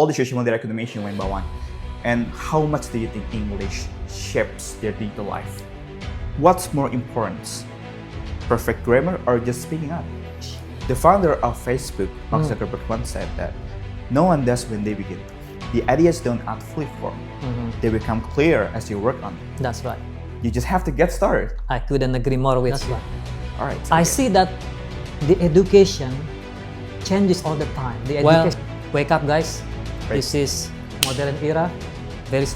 all the social media recognition one by one. And how much do you think English shapes their digital life? What's more important, perfect grammar or just speaking up? The founder of Facebook, Mark Zuckerberg, once said that no one does when they begin. The ideas don't act fully formed. They become clear as you work on it. That's right. You just have to get started. I couldn't agree more with That's you. right. All right. I see that the education changes all the time. The education, wake up guys. Right. This is modern era, very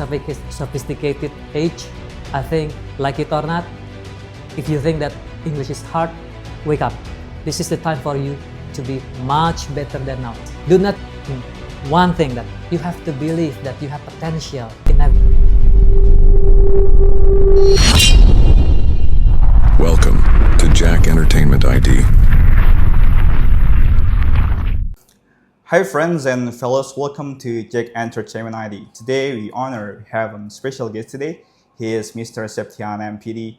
sophisticated age. I think, like it or not, if you think that English is hard, wake up. This is the time for you to be much better than now. Do not one thing that you have to believe that you have potential in everything. Welcome to Jack Entertainment ID. Hi friends and fellows, welcome to Jack Entertainment ID. Today we have a special guest today. He is Mr. Sopian M.Pd.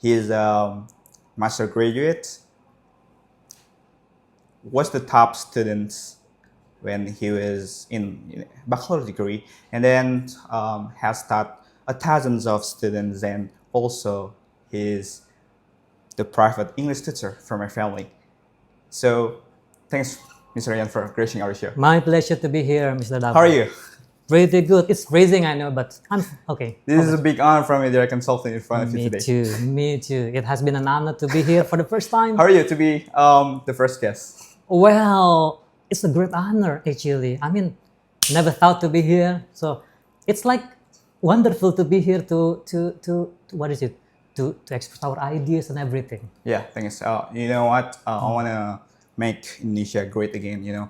He is a master graduate. Was the top student when he was in bachelor degree, and then has taught thousands of students, and also he is the private English teacher for my family. So thanks, Mr. Yan, for gracing our show. My pleasure to be here, Mr. Davo. How are you? Pretty good. It's freezing, I know, but I'm okay. This is a big honor for me that I can talk in front of you Me today. too. Me too. It has been an honor to be here for the first time. How are you to be the first guest? Well, it's a great honor actually. I mean, never thought to be here. So it's like wonderful to be here to what is it? To express our ideas and everything. Yeah, thanks. You know what? I want to make Indonesia great again. You know,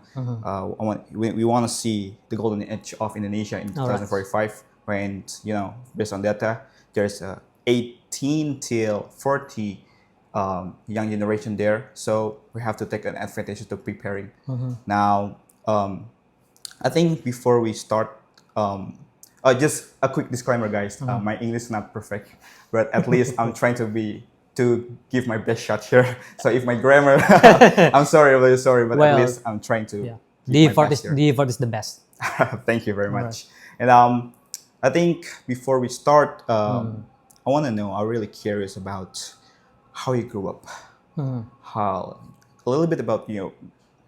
we want to see the golden age of Indonesia in 2045. When based on data, there's 18 till 40 young generation there. So we have to take an advantage to preparing. Now, I think before we start, just a quick disclaimer, guys. My English is not perfect, but at least I'm trying to give my best shot here. So if my grammar, I'm sorry, really sorry, but at least I'm trying to. Yeah. give my The best here. effort is the best. Thank you very much. And I think before we start, I want to know. I'm really curious about how you grew up. How a little bit about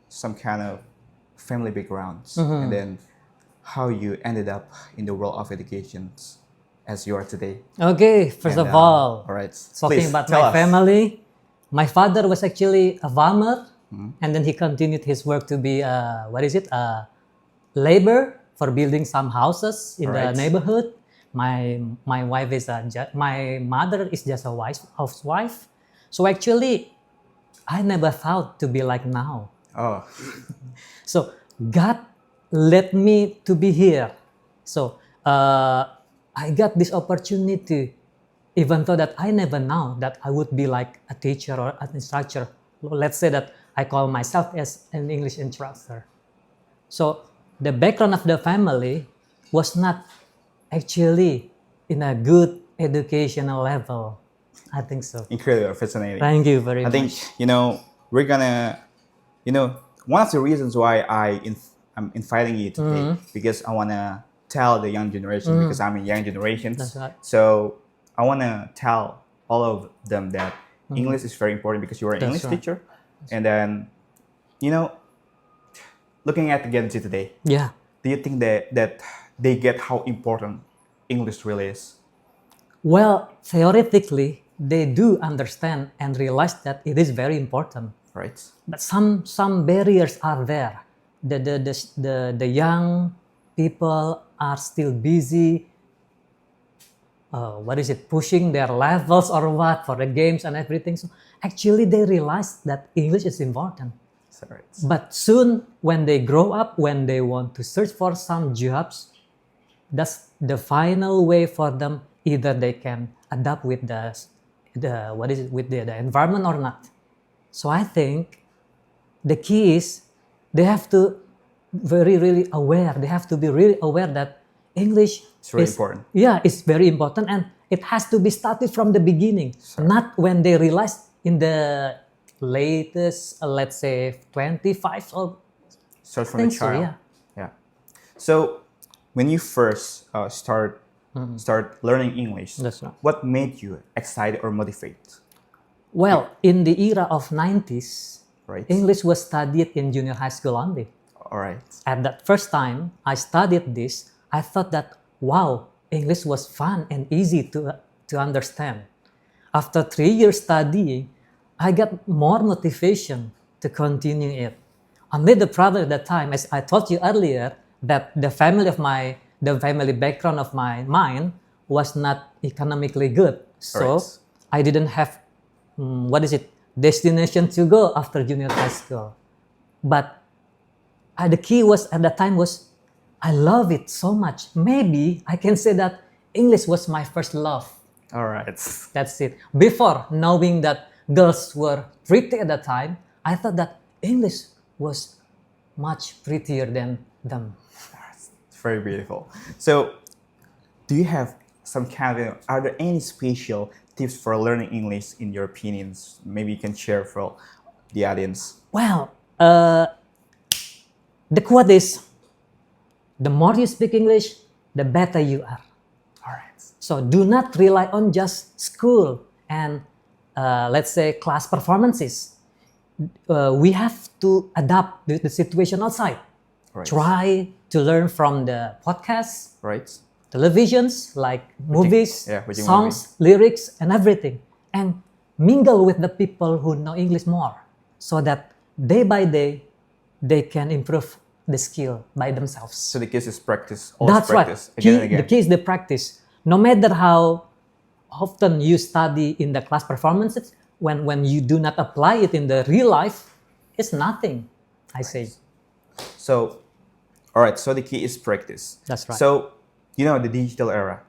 some kind of family backgrounds, and then how you ended up in the world of education as you are today. Okay, first of all right, talking please, about tell my us. family, my father was actually a farmer, and then he continued his work to be labor for building some houses in the neighborhood. My wife is my mother is just a housewife. So actually, I never thought to be like now. Oh, So God led me to be here. So I got this opportunity, even though that I never know that I would be like a teacher or an instructor. Let's say that I call myself as an English instructor. So the background of the family was not actually in a good educational level. I think so. incredible, fascinating. Thank you very I much. think we're gonna one of the reasons why I'm inviting you today because I wanna tell the young generation because I'm a young generation. That's right. So I wanna tell all of them that English is very important because you are an That's English right. teacher, and then looking at the Gen Z today, Yeah. do you think that they get how important English really is? Well, theoretically, they do understand and realize that it is very important. Right. But some barriers are there. The young people are still busy. Pushing their levels or what for the games and everything. So actually, they realize that English is important. So, right. But soon, when they grow up, when they want to search for some jobs, that's the final way for them. Either they can adapt with the environment or not. So I think the key is they have to really aware. They have to be really aware that English It's really is important. Yeah, it's very important, and it has to be started from the beginning, not when they realize in the latest, let's say 25 or Start from think the so, child. yeah. Yeah. So, when you first start learning English, That's right. what made you excited or motivated? Well, in the era of 90s, Right. English was studied in junior high school only. All right. At that first time I studied this, I thought that, wow, English was fun and easy to understand. After 3 years studying, I got more motivation to continue it. Only the problem at that time, as I told you earlier, that the family background of mine was not economically good. So Right. I didn't have, destination to go after junior high school. But the key was at that time was I love it so much. Maybe I can say that English was my first love. All right. That's it. Before knowing that girls were pretty at that time, I thought that English was much prettier than them. It's very beautiful. So, do you have some kind of, are there any special tips for learning English in your opinions? Maybe you can share for the audience. Well, the quote is, the more you speak English, the better you are. All right. So do not rely on just school and let's say class performances. We have to adapt the situation outside. Right. Try to learn from the podcasts, Right. televisions, like movies, watching songs, lyrics, and everything. And mingle with the people who know English more so that day by day, they can improve the skill by themselves. So the key is practice. Always That's practice right. again and again. The key is the practice. No matter how often you study in the class performances, when you do not apply it in the real life, it's nothing, I say. So, all right. So the key is practice. That's right. So, the digital era.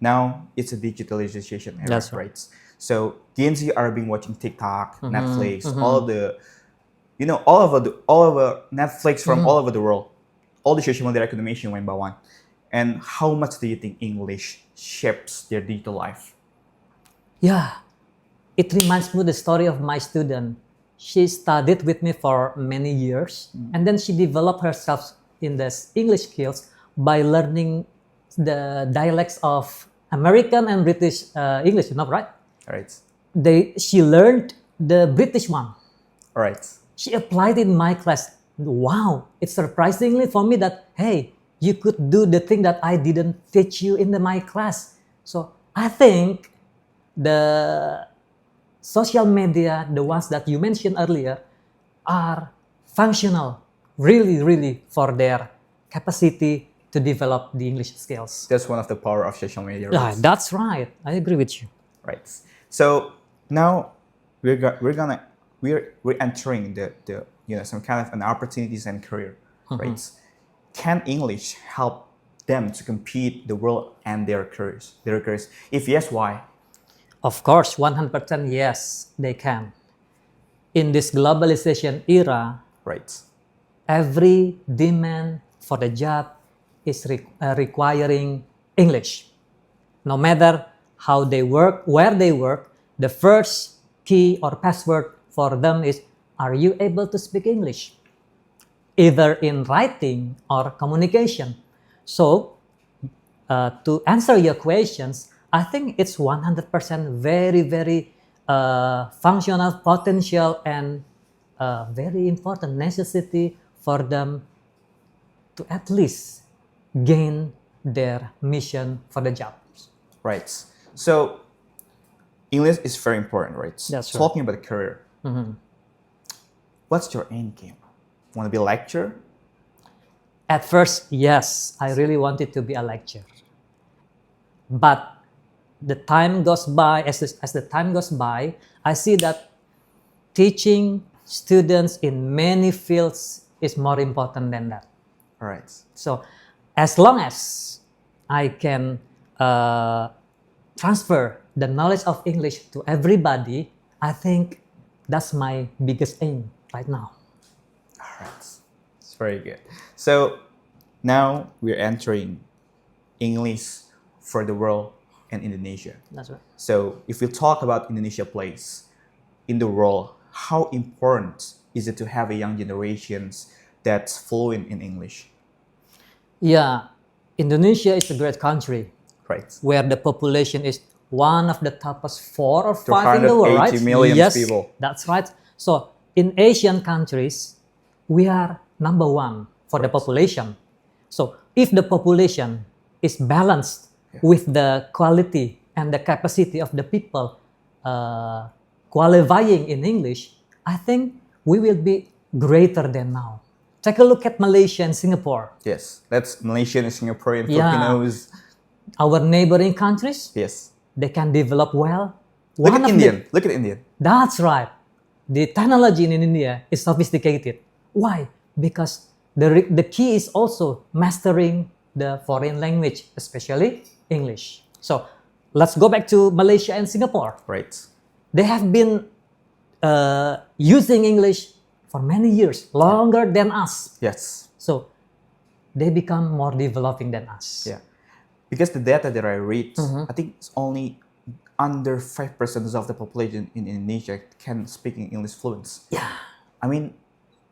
Now it's a digitalization era, That's right. right? So Gen Z are being watching TikTok, Netflix, all over Netflix from all over the world. All the social media recognition one by one. And how much do you think English shapes their digital life? Yeah, it reminds me the story of my student. She studied with me for many years, and then she developed herself in the English skills by learning the dialects of American and British English, right? All right. She learned the British one. All right. She applied in my class. Wow, it's surprisingly for me that, hey, you could do the thing that I didn't teach you in my class. So I think the social media, the ones that you mentioned earlier, are functional, really, really, for their capacity to develop the English skills. That's one of the power of social media. Yeah, Right? that's right. I agree with you. Right. So now we're entering the some kind of an opportunities and career, right? Can English help them to compete the world and their careers? If yes, why? Of course, 100% yes, they can. In this globalization era, Right. every demand for the job is requiring English. No matter how they work, where they work, the first key or password for them is, are you able to speak English? Either in writing or communication. So, to answer your questions, I think it's 100% very, very functional, potential, and very important necessity for them to at least gain their mission for the jobs. Right. So English is very important, right? That's right. Talking about career. What's your end game? Want to be a lecturer? At first, yes, I really wanted to be a lecturer. But the time goes by, as the time goes by, I see that teaching students in many fields is more important than that. All right. So as long as I can transfer the knowledge of English to everybody, I think that's my biggest aim right now. All right. It's very good. So now we're entering English for the world and Indonesia. That's right. So if we talk about Indonesia place in the world, how important is it to have a young generations that's fluent in English? Yeah, Indonesia is a great country Right. where the population is one of the toughest 4 or 5 in the world, right? 280 million Yes, people. that's right. So in Asian countries, we are number one for the population. So if the population is balanced with the quality and the capacity of the people qualifying in English, I think we will be greater than now. Take a look at Malaysia and Singapore, Yes, that's Malaysian and Singaporean Yeah. Filipinos. our neighboring countries. Yes. They can develop well. Look One at of Indian. Look at Indian. That's right. The technology in India is sophisticated. Why? Because the key is also mastering the foreign language, especially English. So let's go back to Malaysia and Singapore. Right. They have been using English for many years, longer than us. Yes. So they become more developing than us. Yeah. Because the data that I read, I think it's only under 5% of the population in Indonesia can speak in English fluent. Yeah. I mean,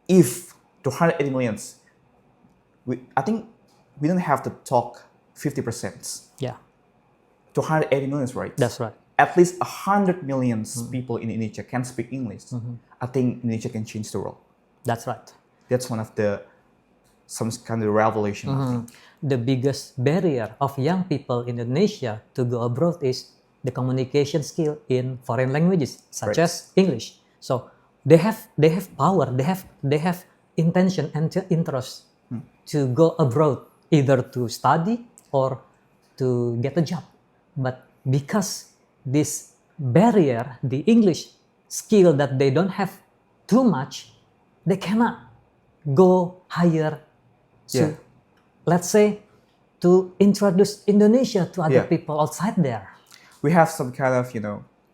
if 280 millions, I think we don't have to talk 50%. Yeah. 280 millions, right? That's right. At least 100 million people in Indonesia can speak English. I think Indonesia can change the world. That's right. That's one of some kind of revelation. I think. The biggest barrier of young people in Indonesia to go abroad is the communication skill in foreign languages, such Right. as English. So they have power, they have intention and interest to go abroad, either to study or to get a job. But because this barrier, the English skill that they don't have too much, they cannot go higher to, Yeah. let's say, to introduce Indonesia to other Yeah. people outside there. We have some kind of,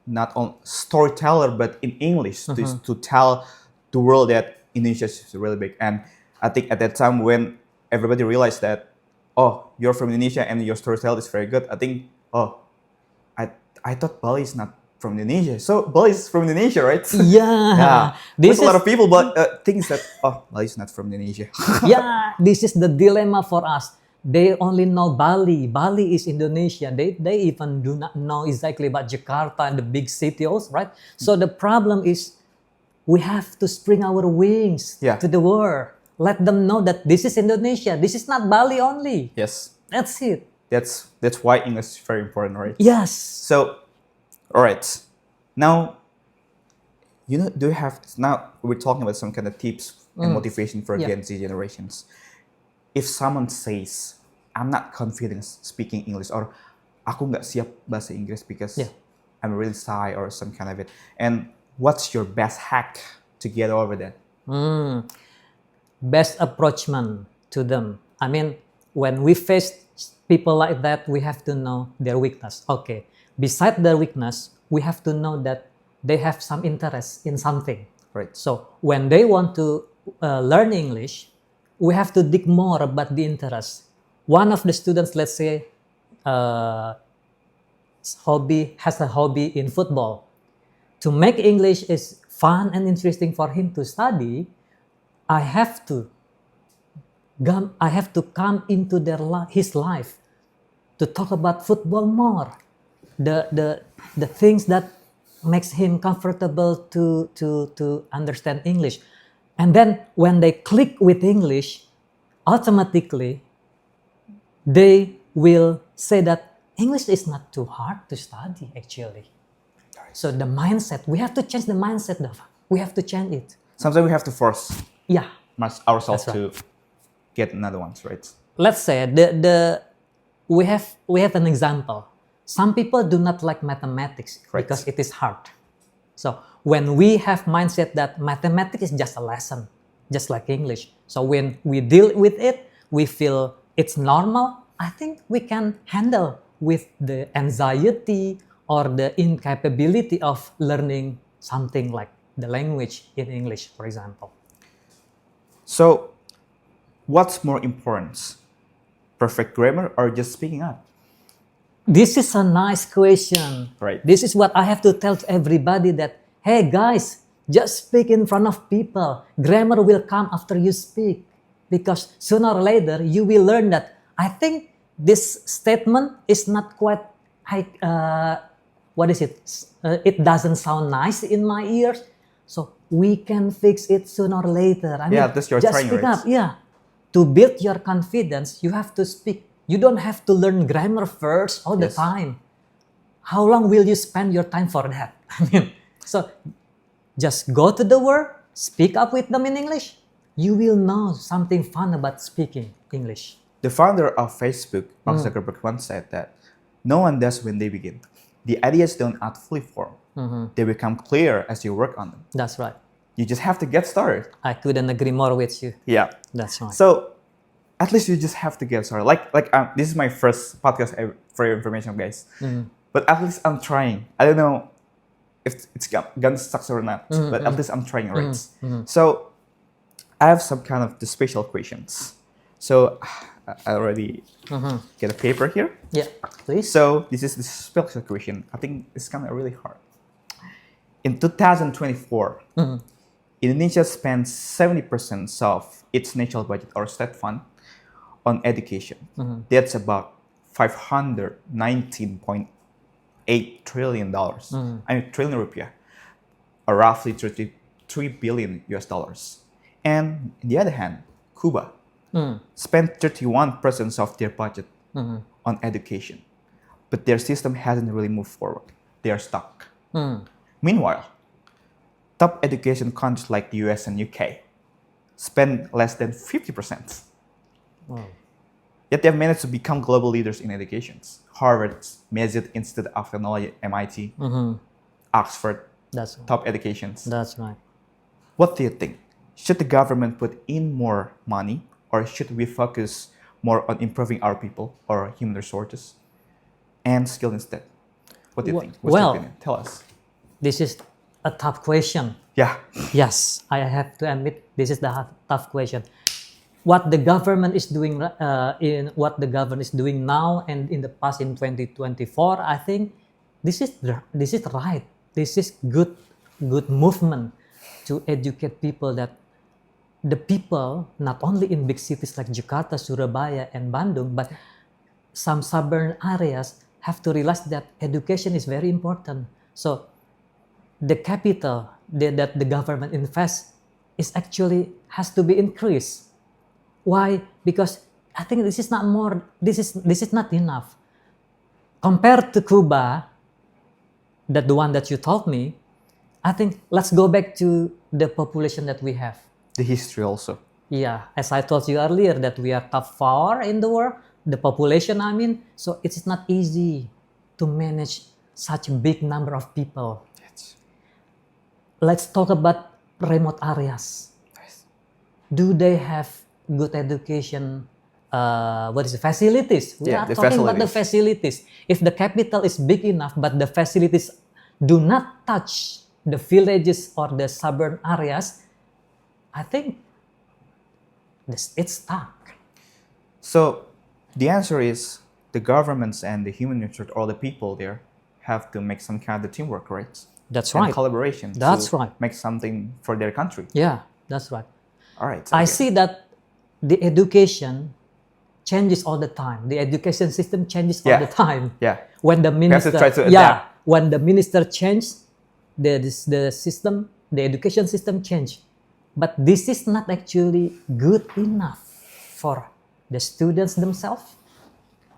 not on storyteller, but in English to tell the world that Indonesia is really big. And I think at that time when everybody realized that, oh, you're from Indonesia and your storyteller is very good, I think, oh, I thought Bali is not from Indonesia. So Bali is from Indonesia, right? Yeah. Yeah. This There's a lot is- of people, but thinks that, oh, Bali is not from Indonesia. Yeah, this is the dilemma for us. They only know Bali. Bali is Indonesia. They even do not know exactly about Jakarta and the big cities, right? So the problem is we have to spring our wings Yeah. to the world. Let them know that this is Indonesia. This is not Bali only. Yes. That's it. That's why English is very important, right? Yes. So, all right. Now, do you have, now we're talking about some kind of tips and motivation for Yeah. Gen Z generations. If someone says, I'm not confident speaking English, or aku nggak siap bahasa Inggris because Yeah. I'm really shy or some kind of it. And what's your best hack to get over that? Best approachment to them. I mean, when we face people like that, we have to know their weakness. Okay. Besides their weakness, we have to know that they have some interest in something. Right. So when they want to learn English, we have to dig more about the interest. One of the students, let's say, has a hobby in football. To make English is fun and interesting for him to study, I have to come into his life to talk about football more. The things that makes him comfortable to understand English. And then when they click with English, automatically they will say that English is not too hard to study actually. So the mindset, we have to change the mindset. We have to change it. Sometimes we have to force Yeah. ourselves That's right. to get another ones, right? Let's say we have an example. Some people do not like mathematics Right. because it is hard. So when we have mindset that mathematics is just a lesson, just like English. So when we deal with it, we feel it's normal. I think we can handle with the anxiety or the incapability of learning something like the language in English, for example. So, what's more important? Perfect grammar or just speaking up? This is a nice question. Right. This is what I have to tell to everybody that, hey guys, just speak in front of people. Grammar will come after you speak. because sooner or later you will learn that I think this statement is not quite what is it? It doesn't sound nice in my ears. So we can fix it sooner or later. I mean, that's your just trying, speak right? up. Yeah. To build your confidence, you have to speak. You don't have to learn grammar first all the Yes. time. How long will you spend your time for that? I mean, so just go to the world, speak up with them in English. You will know something fun about speaking English. The founder of Facebook, Mark Zuckerberg, once said that no one does when they begin. The ideas don't act fully formed. They become clear as you work on them. That's right. You just have to get started. I couldn't agree more with you. Yeah. That's right. So at least you just have to get started. This is my first podcast for your information, guys. But at least I'm trying. I don't know if it's gonna succeed or not, but at least I'm trying, right? So I have some kind of the special questions. So I already get a paper here. Yeah, please. So this is the special question. I think it's kind of really hard. In 2024, Indonesia spends 70% of its national budget or state fund on education. That's about $519.8 trillion. I mean, trillion rupiah, or roughly 33 billion US dollars. And on the other hand, Cuba spent 31% of their budget on education, but their system hasn't really moved forward. They are stuck. Meanwhile, top education countries like the US and UK spend less than 50%. Wow. Yet they've managed to become global leaders in education. Harvard, Massachusetts Institute of Technology, MIT, Oxford, That's right. top educations. That's right. What do you think? Should the government put in more money, or should we focus more on improving our people or human resources and skill instead? What do you think? What's your opinion? Tell us. This is a tough question. Yeah. Yes, I have to admit this is the tough question. What the government is doing now and in the past in 2024, I think this is right. This is good movement to educate people, that the people not only in big cities like Jakarta, Surabaya, and Bandung, but some suburban areas have to realize that education is very important. So the capital that the government invests is actually has to be increased. Why? Because I think this is not enough. Compared to Cuba, the one that you told me, I think let's go back to the population that we have. The history also. Yeah, as I told you earlier, that we are top 4 in the world, the population, I mean, so it's not easy to manage such a big number of people. Yes. Let's talk about remote areas. Yes. Do they have good education? Facilities? We are talking about the facilities. If the capital is big enough, but the facilities do not touch the villages or the suburban areas, I think it's stuck. So the answer is the governments and the human resource, or the people there, have to make some kind of teamwork, right? That's and right. Collaboration. That's to right. Make something for their country. Yeah, that's right. All right. I okay. see that the education changes all the time. The education system changes all the time. Yeah. When the minister, try to adapt. when the minister changed, the system, the education system changed. But this is not actually good enough for the students themselves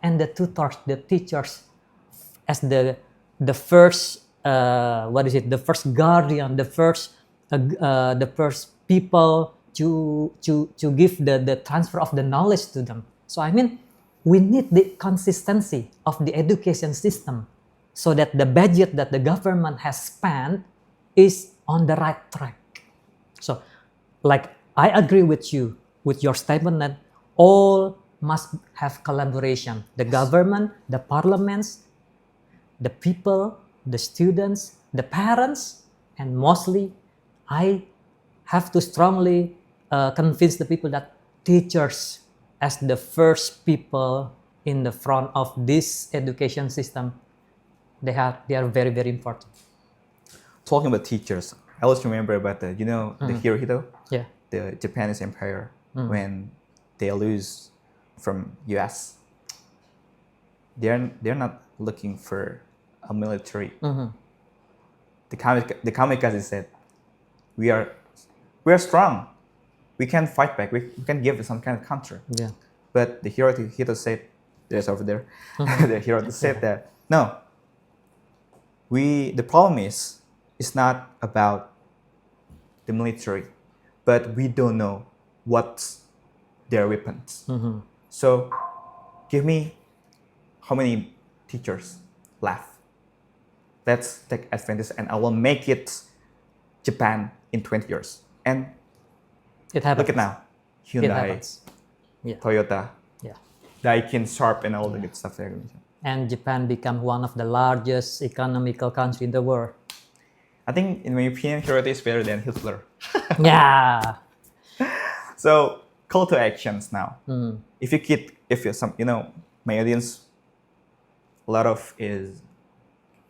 and the tutors, the teachers, as the first the first guardian, the first people to give the transfer of the knowledge to them. So I mean, we need the consistency of the education system so that the budget that the government has spent is on the right track. So, like, I agree with you, with your statement that all must have collaboration. The government, the parliaments, the people, the students, the parents, and mostly, I have to strongly convince the people that teachers, as the first people in the front of this education system, they are very, very important. Talking about teachers, I always remember about the Hirohito, Yeah. the Japanese empire, when they lose from US, they're not looking for a military. The kamikaze said, we are strong. We can fight back. We can give some kind of counter. Yeah. But the hero said, there's over there. The hero said that no. The problem is, it's not about the military, but we don't know what's their weapons. So, give me how many teachers left. Let's take advantage, and I will make it Japan in 20 years. And It happens. look at now, It Hyundai, happens. Yeah. Toyota, Yeah. Daikin, Sharp, and all the good stuff there. And Japan become one of the largest economical country in the world. I think, in my opinion, Hiroto is better than Hitler. Yeah. So, call to actions now. If you're my audience, a lot of is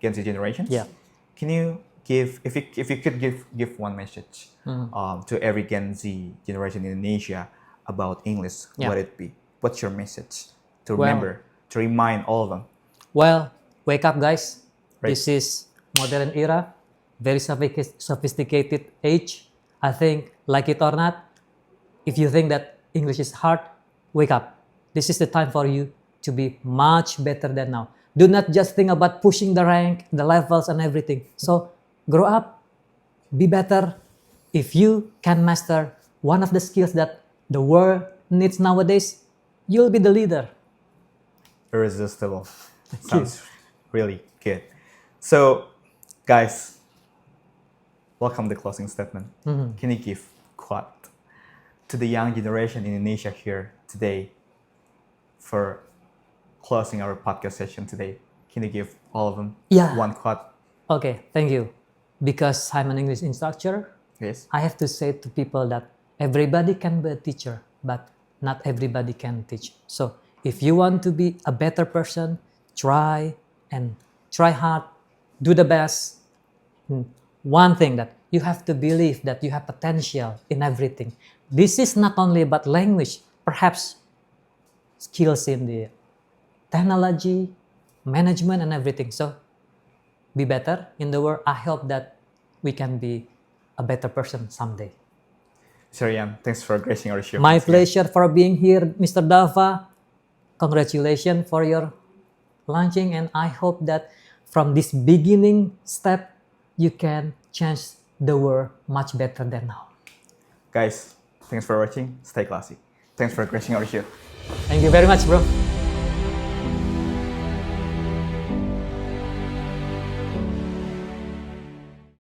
Gen Z generations. Yeah. Can you give, if you could give one message to every Gen Z generation in Indonesia about English, Yeah. what it be? What's your message to Well- remember, to remind all of them? Well, wake up, guys. Right. This is modern era, very sophisticated age. I think, like it or not, if you think that English is hard, wake up. This is the time for you to be much better than now. Do not just think about pushing the rank, the levels, and everything. So, grow up, be better. If you can master one of the skills that the world needs nowadays, you'll be the leader. Irresistible. Sounds really good. So, guys, welcome to the closing statement. Can you give quote to the young generation in Indonesia here today for closing our podcast session today? Can you give all of them Yeah. one quote? Okay, thank you. Because I'm an English instructor, Yes. I have to say to people that everybody can be a teacher, but not everybody can teach. So if you want to be a better person, try hard, do the best. One thing that you have to believe that you have potential in everything. This is not only about language, perhaps skills in the technology, management, and everything. So be better in the world. I hope that we can be a better person someday. Sir Yan, thanks for gracing our show. My pleasure for being here, Mr. Dava. Congratulations for your launching, and I hope that from this beginning step, you can change the world much better than now. Guys, thanks for watching. Stay classy. Thanks for gracing our show. Thank you very much, bro.